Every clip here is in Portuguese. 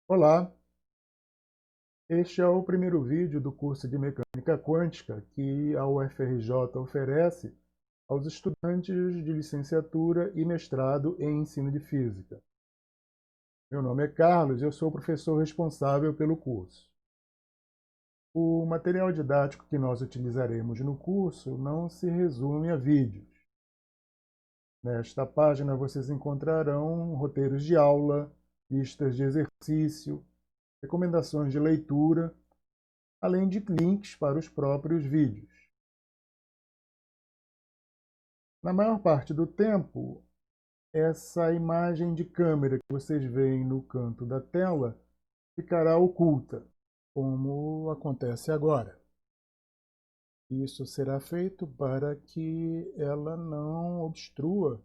Olá, este é o primeiro vídeo do curso de Mecânica Quântica que a UFRJ oferece aos estudantes de licenciatura e mestrado em ensino de física. Meu nome é Carlos e eu sou o professor responsável pelo curso. O material didático que nós utilizaremos no curso não se resume a vídeos. Nesta página vocês encontrarão roteiros de aula, listas de exercício, recomendações de leitura, além de links para os próprios vídeos. Na maior parte do tempo, essa imagem de câmera que vocês veem no canto da tela ficará oculta, como acontece agora. Isso será feito para que ela não obstrua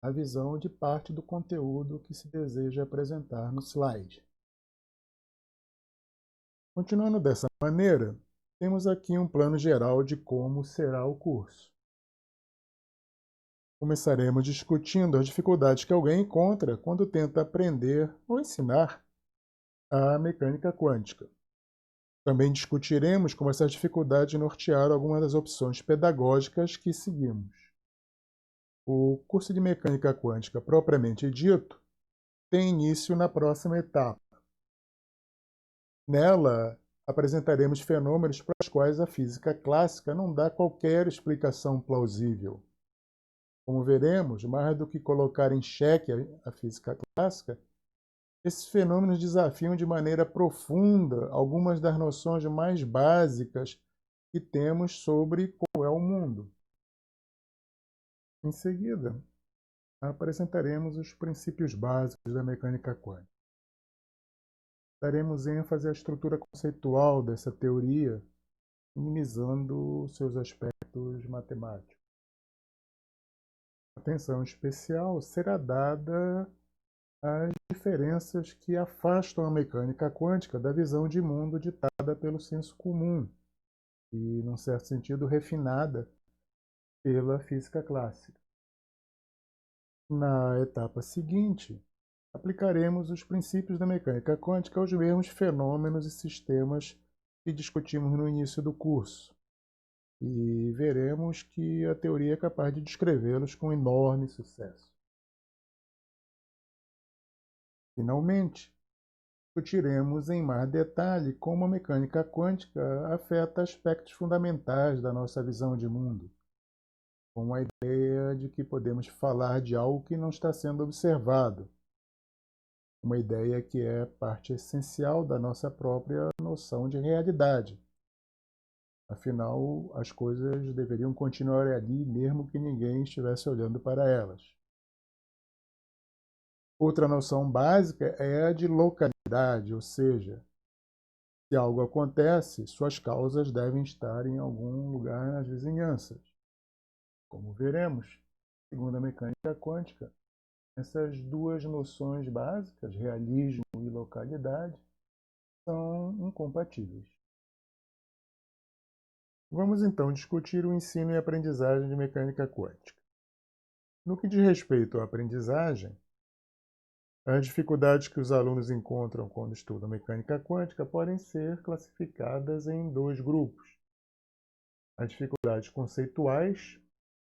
a visão de parte do conteúdo que se deseja apresentar no slide. Continuando dessa maneira, temos aqui um plano geral de como será o curso. Começaremos discutindo as dificuldades que alguém encontra quando tenta aprender ou ensinar a mecânica quântica. Também discutiremos como essas dificuldades nortearam algumas das opções pedagógicas que seguimos. O curso de mecânica quântica propriamente dito tem início na próxima etapa. Nela, apresentaremos fenômenos para os quais a física clássica não dá qualquer explicação plausível. Como veremos, mais do que colocar em xeque a física clássica, esses fenômenos desafiam de maneira profunda algumas das noções mais básicas que temos sobre qual é o mundo. Em seguida, apresentaremos os princípios básicos da mecânica quântica. Daremos ênfase à estrutura conceitual dessa teoria, minimizando seus aspectos matemáticos. Atenção especial será dada às diferenças que afastam a mecânica quântica da visão de mundo ditada pelo senso comum e, num certo sentido, refinada pela física clássica. Na etapa seguinte, aplicaremos os princípios da mecânica quântica aos mesmos fenômenos e sistemas que discutimos no início do curso, e veremos que a teoria é capaz de descrevê-los com enorme sucesso. Finalmente, discutiremos em mais detalhe como a mecânica quântica afeta aspectos fundamentais da nossa visão de mundo, com a ideia de que podemos falar de algo que não está sendo observado, uma ideia que é parte essencial da nossa própria noção de realidade. Afinal, as coisas deveriam continuar ali mesmo que ninguém estivesse olhando para elas. Outra noção básica é a de localidade, ou seja, se algo acontece, suas causas devem estar em algum lugar nas vizinhanças. Como veremos, segundo a mecânica quântica, essas duas noções básicas, realismo e localidade, são incompatíveis. Vamos então discutir o ensino e aprendizagem de mecânica quântica. No que diz respeito à aprendizagem, as dificuldades que os alunos encontram quando estudam mecânica quântica podem ser classificadas em dois grupos: as dificuldades conceituais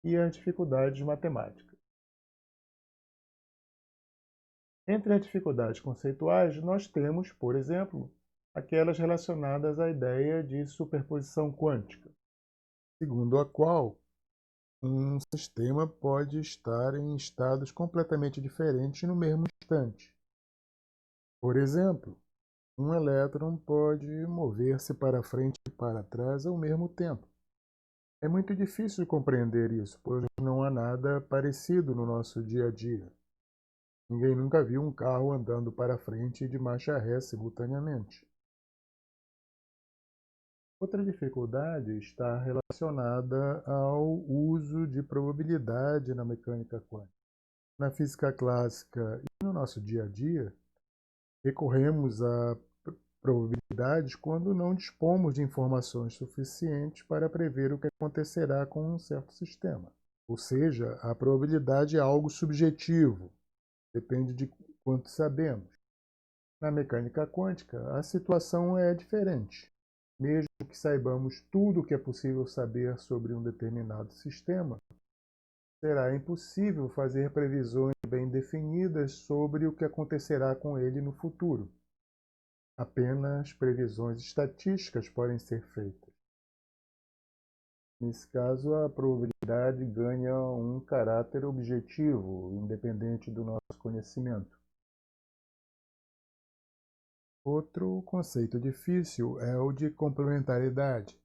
e as dificuldades matemáticas. Entre as dificuldades conceituais, nós temos, por exemplo, aquelas relacionadas à ideia de superposição quântica, segundo a qual um sistema pode estar em estados completamente diferentes no mesmo instante. Por exemplo, um elétron pode mover-se para frente e para trás ao mesmo tempo. É muito difícil compreender isso, pois não há nada parecido no nosso dia a dia. Ninguém nunca viu um carro andando para frente e de marcha ré simultaneamente. Outra dificuldade está relacionada ao uso de probabilidade na mecânica quântica. Na física clássica e no nosso dia a dia, recorremos a probabilidades quando não dispomos de informações suficientes para prever o que acontecerá com um certo sistema. Ou seja, a probabilidade é algo subjetivo, depende de quanto sabemos. Na mecânica quântica, a situação é diferente. Mesmo que saibamos tudo o que é possível saber sobre um determinado sistema, será impossível fazer previsões bem definidas sobre o que acontecerá com ele no futuro. Apenas previsões estatísticas podem ser feitas. Nesse caso, a probabilidade ganha um caráter objetivo, independente do nosso conhecimento. Outro conceito difícil é o de complementariedade.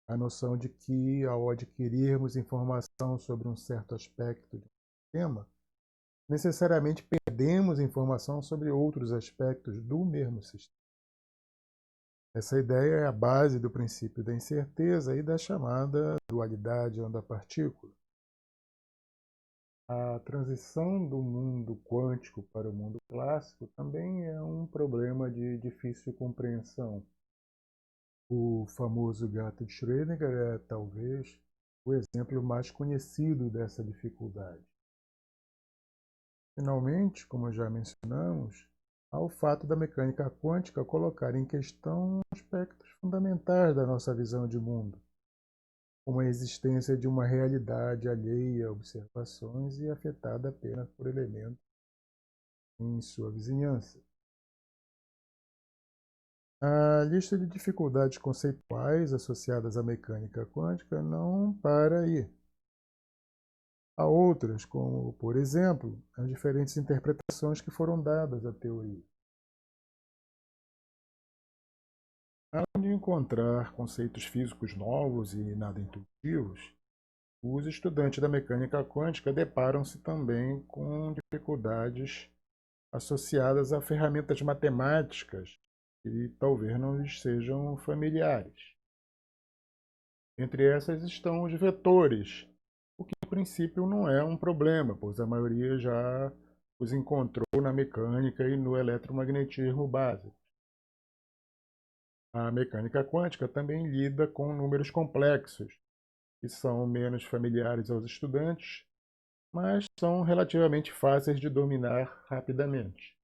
A noção de que, ao adquirirmos informação sobre um certo aspecto de um sistema, necessariamente perdemos informação sobre outros aspectos do mesmo sistema. Essa ideia é a base do princípio da incerteza e da chamada dualidade onda-partícula. A transição do mundo quântico para o mundo clássico também é um problema de difícil compreensão. O famoso gato de Schrödinger é, talvez, o exemplo mais conhecido dessa dificuldade. Finalmente, como já mencionamos, há o fato da mecânica quântica colocar em questão aspectos fundamentais da nossa visão de mundo, como a existência de uma realidade alheia a observações e afetada apenas por elementos em sua vizinhança. A lista de dificuldades conceituais associadas à mecânica quântica não para aí. Há outras, como, por exemplo, as diferentes interpretações que foram dadas à teoria. Além de encontrar conceitos físicos novos e nada intuitivos, os estudantes da mecânica quântica deparam-se também com dificuldades associadas a ferramentas matemáticas que talvez não lhes sejam familiares. Entre essas estão os vetores, o que, a princípio, não é um problema, pois a maioria já os encontrou na mecânica e no eletromagnetismo básico. A mecânica quântica também lida com números complexos, que são menos familiares aos estudantes, mas são relativamente fáceis de dominar rapidamente.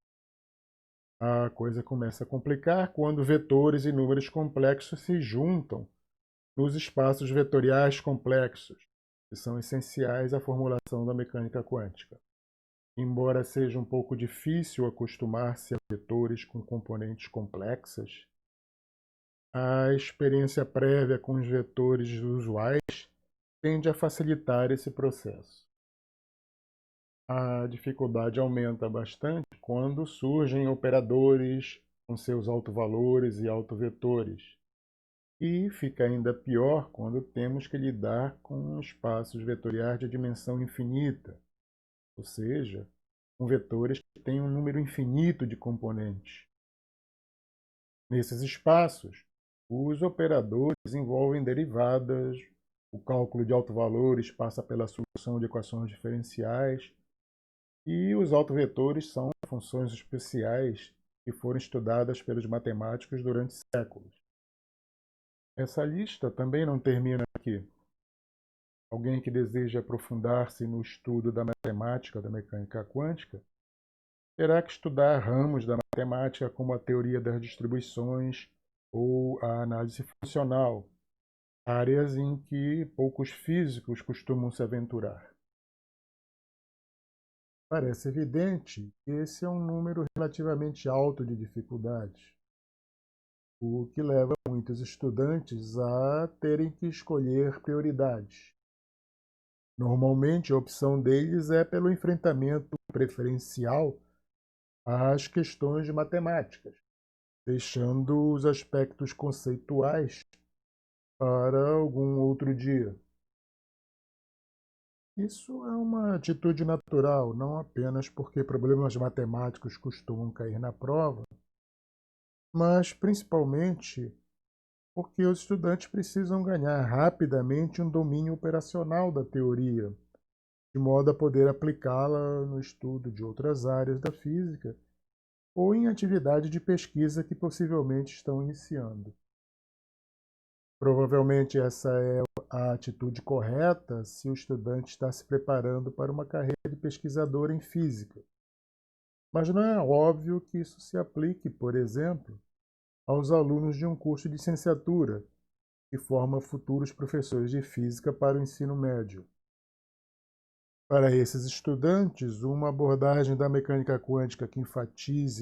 A coisa começa a complicar quando vetores e números complexos se juntam nos espaços vetoriais complexos, que são essenciais à formulação da mecânica quântica. Embora seja um pouco difícil acostumar-se a vetores com componentes complexas, a experiência prévia com os vetores usuais tende a facilitar esse processo. A dificuldade aumenta bastante quando surgem operadores com seus autovalores e autovetores. E fica ainda pior quando temos que lidar com espaços vetoriais de dimensão infinita, ou seja, com vetores que têm um número infinito de componentes. Nesses espaços, os operadores envolvem derivadas, o cálculo de autovalores passa pela solução de equações diferenciais, e os autovetores são funções especiais que foram estudadas pelos matemáticos durante séculos. Essa lista também não termina aqui. Alguém que deseja aprofundar-se no estudo da matemática da mecânica quântica terá que estudar ramos da matemática como a teoria das distribuições ou a análise funcional, áreas em que poucos físicos costumam se aventurar. Parece evidente que esse é um número relativamente alto de dificuldades, o que leva muitos estudantes a terem que escolher prioridades. Normalmente, a opção deles é pelo enfrentamento preferencial às questões de matemáticas, deixando os aspectos conceituais para algum outro dia. Isso é uma atitude natural, não apenas porque problemas matemáticos costumam cair na prova, mas principalmente porque os estudantes precisam ganhar rapidamente um domínio operacional da teoria, de modo a poder aplicá-la no estudo de outras áreas da física ou em atividade de pesquisa que possivelmente estão iniciando. Provavelmente essa é a atitude correta se o estudante está se preparando para uma carreira de pesquisador em física. Mas não é óbvio que isso se aplique, por exemplo, aos alunos de um curso de licenciatura, que forma futuros professores de física para o ensino médio. Para esses estudantes, uma abordagem da mecânica quântica que enfatize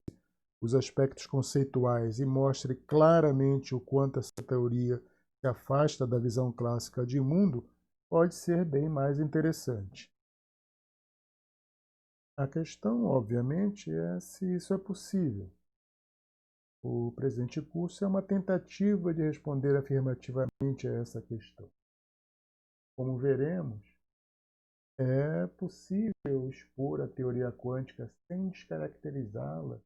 os aspectos conceituais e mostre claramente o quanto essa teoria se afasta da visão clássica de mundo pode ser bem mais interessante. A questão, obviamente, é se isso é possível. O presente curso é uma tentativa de responder afirmativamente a essa questão. Como veremos, é possível expor a teoria quântica sem descaracterizá-la,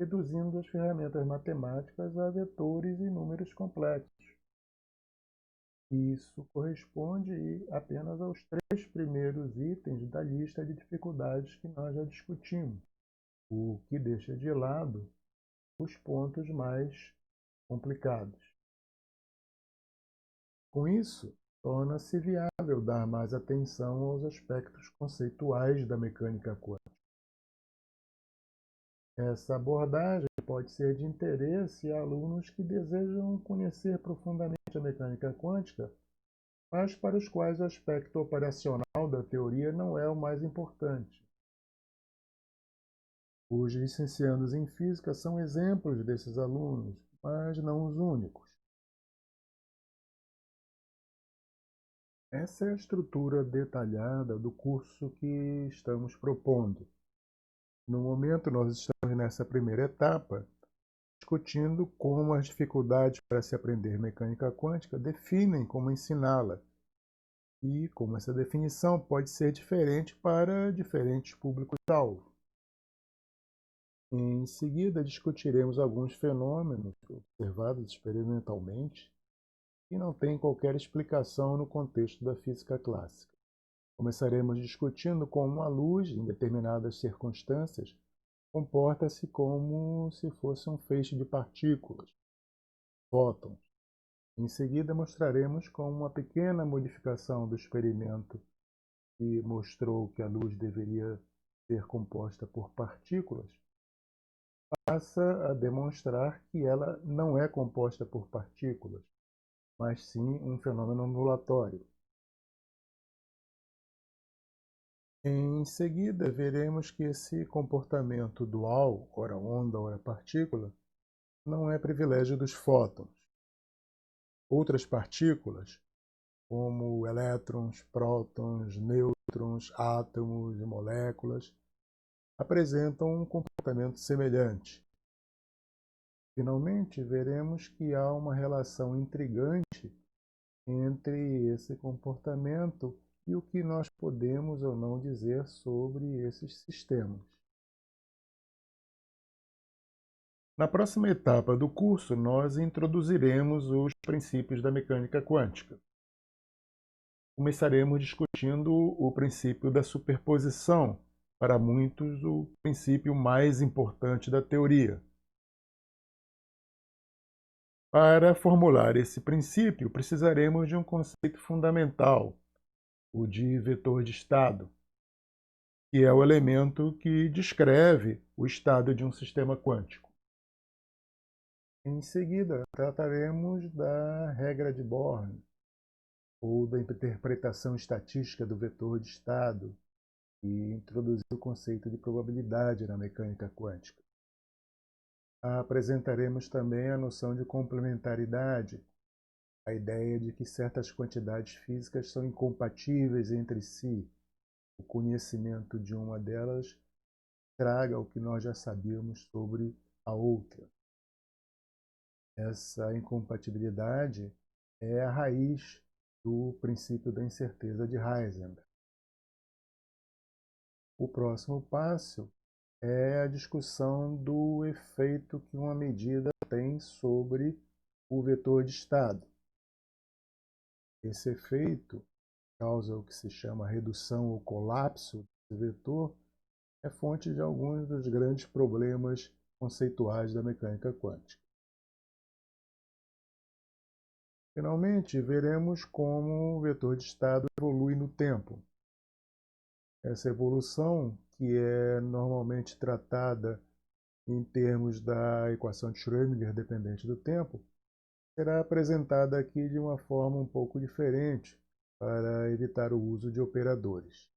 reduzindo as ferramentas matemáticas a vetores e números complexos. Isso corresponde apenas aos 3 primeiros itens da lista de dificuldades que nós já discutimos, o que deixa de lado os pontos mais complicados. Com isso, torna-se viável dar mais atenção aos aspectos conceituais da mecânica quântica. Essa abordagem pode ser de interesse a alunos que desejam conhecer profundamente a mecânica quântica, mas para os quais o aspecto operacional da teoria não é o mais importante. Os licenciandos em física são exemplos desses alunos, mas não os únicos. Essa é a estrutura detalhada do curso que estamos propondo. No momento, nós estamos nessa primeira etapa, discutindo como as dificuldades para se aprender mecânica quântica definem como ensiná-la e como essa definição pode ser diferente para diferentes públicos-alvo. Em seguida, discutiremos alguns fenômenos observados experimentalmente que não têm qualquer explicação no contexto da física clássica. Começaremos discutindo como a luz, em determinadas circunstâncias, comporta-se como se fosse um feixe de partículas, fótons. Em seguida, mostraremos como uma pequena modificação do experimento que mostrou que a luz deveria ser composta por partículas passa a demonstrar que ela não é composta por partículas, mas sim um fenômeno ondulatório. Em seguida, veremos que esse comportamento dual, ora onda, ora partícula, não é privilégio dos fótons. Outras partículas, como elétrons, prótons, nêutrons, átomos e moléculas, apresentam um comportamento semelhante. Finalmente, veremos que há uma relação intrigante entre esse comportamento e o que nós podemos ou não dizer sobre esses sistemas. Na próxima etapa do curso, nós introduziremos os princípios da mecânica quântica. Começaremos discutindo o princípio da superposição, para muitos o princípio mais importante da teoria. Para formular esse princípio, precisaremos de um conceito fundamental, o de vetor de estado, que é o elemento que descreve o estado de um sistema quântico. Em seguida, trataremos da regra de Born, ou da interpretação estatística do vetor de estado, e introduzir o conceito de probabilidade na mecânica quântica. Apresentaremos também a noção de complementaridade, a ideia de que certas quantidades físicas são incompatíveis entre si. O conhecimento de uma delas traga o que nós já sabíamos sobre a outra. Essa incompatibilidade é a raiz do princípio da incerteza de Heisenberg. O próximo passo é a discussão do efeito que uma medida tem sobre o vetor de estado. Esse efeito causa o que se chama redução ou colapso do vetor, é fonte de alguns dos grandes problemas conceituais da mecânica quântica. Finalmente, veremos como o vetor de estado evolui no tempo. Essa evolução, que é normalmente tratada em termos da equação de Schrödinger dependente do tempo, será apresentada aqui de uma forma um pouco diferente para evitar o uso de operadores.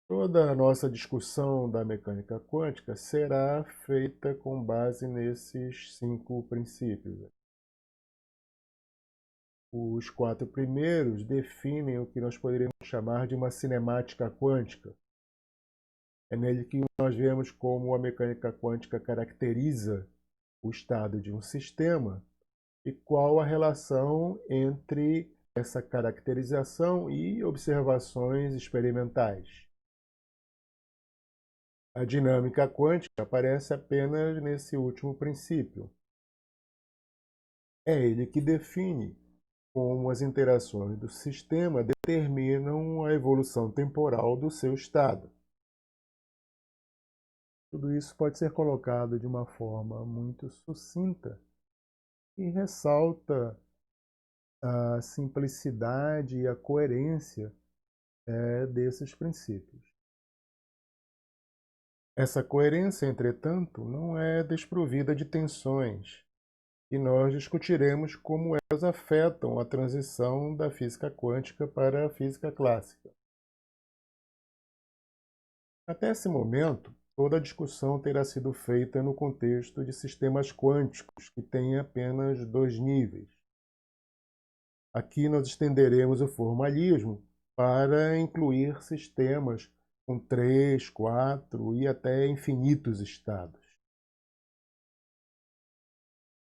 Toda a nossa discussão da mecânica quântica será feita com base nesses 5 princípios. Os 4 primeiros definem o que nós poderíamos chamar de uma cinemática quântica. É nele que nós vemos como a mecânica quântica caracteriza o estado de um sistema e qual a relação entre essa caracterização e observações experimentais. A dinâmica quântica aparece apenas nesse último princípio. É ele que define como as interações do sistema determinam a evolução temporal do seu estado. Tudo isso pode ser colocado de uma forma muito sucinta e ressalta a simplicidade e a coerência desses princípios. Essa coerência, entretanto, não é desprovida de tensões, e nós discutiremos como elas afetam a transição da física quântica para a física clássica. Até esse momento, toda a discussão terá sido feita no contexto de sistemas quânticos, que têm apenas 2 níveis. Aqui nós estenderemos o formalismo para incluir sistemas com 3, 4 e até infinitos estados.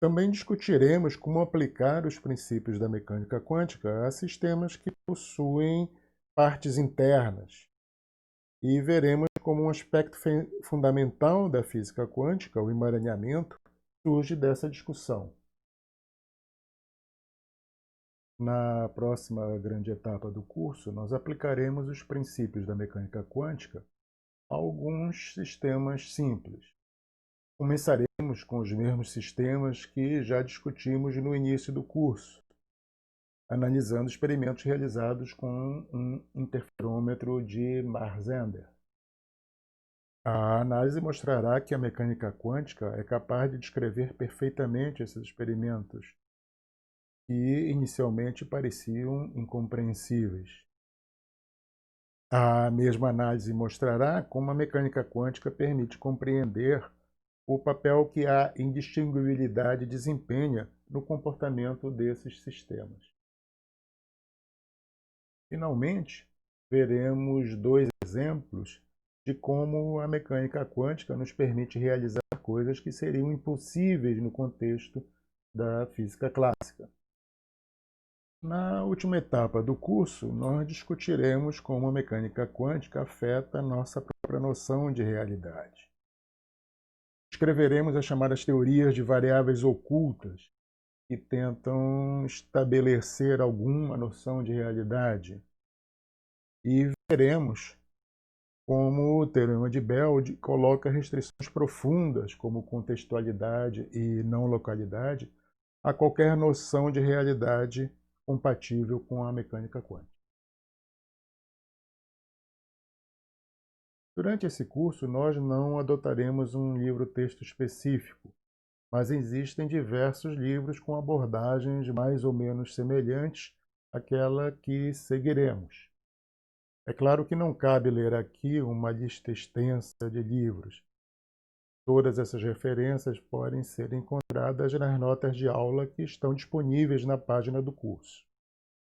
Também discutiremos como aplicar os princípios da mecânica quântica a sistemas que possuem partes internas. E veremos como um aspecto fundamental da física quântica, o emaranhamento, surge dessa discussão. Na próxima grande etapa do curso, nós aplicaremos os princípios da mecânica quântica a alguns sistemas simples. Começaremos com os mesmos sistemas que já discutimos no início do curso, analisando experimentos realizados com um interferômetro de Marzander. A análise mostrará que a mecânica quântica é capaz de descrever perfeitamente esses experimentos, que inicialmente pareciam incompreensíveis. A mesma análise mostrará como a mecânica quântica permite compreender o papel que a indistinguibilidade desempenha no comportamento desses sistemas. Finalmente, veremos 2 exemplos de como a mecânica quântica nos permite realizar coisas que seriam impossíveis no contexto da física clássica. Na última etapa do curso, nós discutiremos como a mecânica quântica afeta a nossa própria noção de realidade. Escreveremos as chamadas teorias de variáveis ocultas, que tentam estabelecer alguma noção de realidade. E veremos como o teorema de Bell coloca restrições profundas, como contextualidade e não localidade, a qualquer noção de realidade compatível com a mecânica quântica. Durante esse curso, nós não adotaremos um livro-texto específico, mas existem diversos livros com abordagens mais ou menos semelhantes àquela que seguiremos. É claro que não cabe ler aqui uma lista extensa de livros. Todas essas referências podem ser encontradas nas notas de aula que estão disponíveis na página do curso.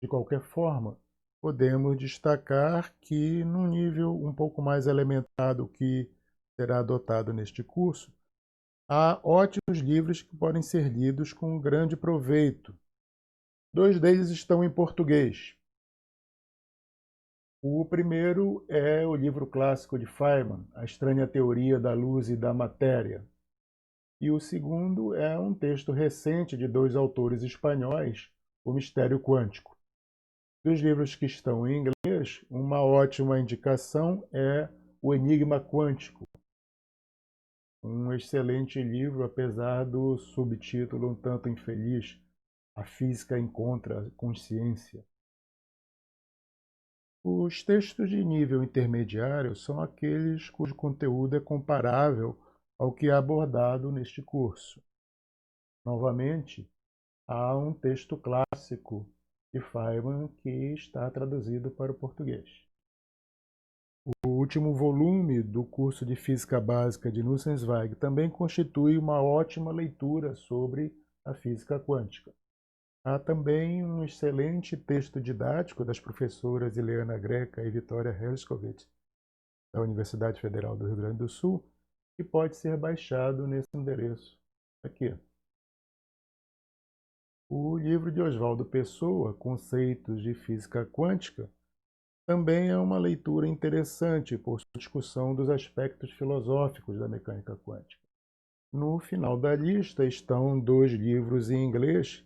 De qualquer forma, podemos destacar que, num nível um pouco mais elementar do que será adotado neste curso, há ótimos livros que podem ser lidos com grande proveito. 2 deles estão em português. O primeiro é o livro clássico de Feynman, A Estranha Teoria da Luz e da Matéria. E o segundo é um texto recente de 2 autores espanhóis, O Mistério Quântico. Dos livros que estão em inglês, uma ótima indicação é O Enigma Quântico. Um excelente livro, apesar do subtítulo um tanto infeliz, A Física Encontra Consciência. Os textos de nível intermediário são aqueles cujo conteúdo é comparável ao que é abordado neste curso. Novamente, há um texto clássico de Feynman que está traduzido para o português. O último volume do curso de Física Básica de Nussensweig também constitui uma ótima leitura sobre a física quântica. Há também um excelente texto didático das professoras Ileana Greca e Vitória Hershkovitz, da Universidade Federal do Rio Grande do Sul, que pode ser baixado nesse endereço aqui. O livro de Oswaldo Pessoa, Conceitos de Física Quântica, também é uma leitura interessante por sua discussão dos aspectos filosóficos da mecânica quântica. No final da lista estão 2 livros em inglês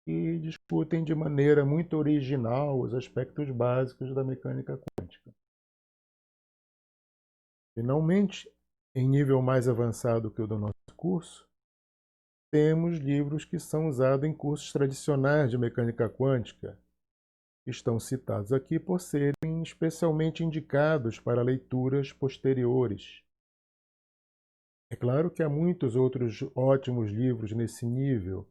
que discutem de maneira muito original os aspectos básicos da mecânica quântica. Finalmente, em nível mais avançado que o do nosso curso, temos livros que são usados em cursos tradicionais de mecânica quântica, que estão citados aqui por serem especialmente indicados para leituras posteriores. É claro que há muitos outros ótimos livros nesse nível,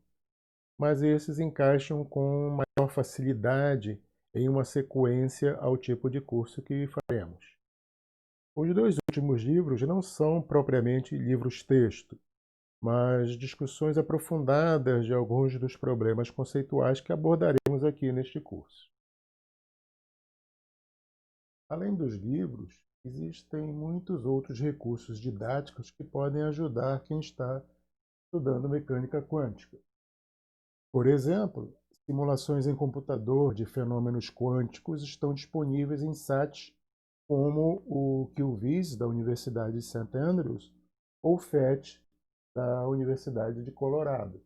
mas esses encaixam com maior facilidade em uma sequência ao tipo de curso que faremos. Os 2 últimos livros não são propriamente livros-texto, mas discussões aprofundadas de alguns dos problemas conceituais que abordaremos aqui neste curso. Além dos livros, existem muitos outros recursos didáticos que podem ajudar quem está estudando mecânica quântica. Por exemplo, simulações em computador de fenômenos quânticos estão disponíveis em sites como o QVIS, da Universidade de St. Andrews, ou PhET, da Universidade de Colorado.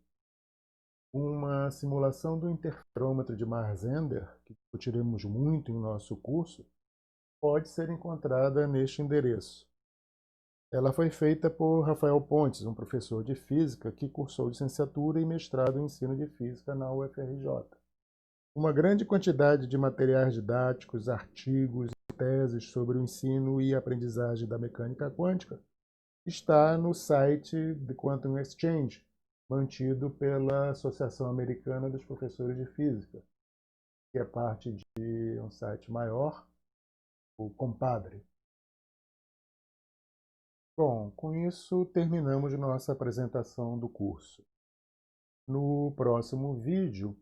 Uma simulação do interferômetro de Mars-Ender, que discutiremos muito em nosso curso, pode ser encontrada neste endereço. Ela foi feita por Rafael Pontes, um professor de física que cursou licenciatura e mestrado em ensino de física na UFRJ. Uma grande quantidade de materiais didáticos, artigos e teses sobre o ensino e aprendizagem da mecânica quântica está no site The Quantum Exchange, mantido pela Associação Americana dos Professores de Física, que é parte de um site maior, o Compadre. Bom, com isso terminamos nossa apresentação do curso. No próximo vídeo,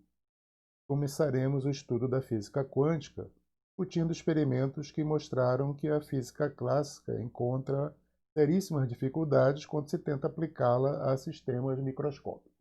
começaremos o estudo da física quântica, discutindo experimentos que mostraram que a física clássica encontra seríssimas dificuldades quando se tenta aplicá-la a sistemas microscópicos.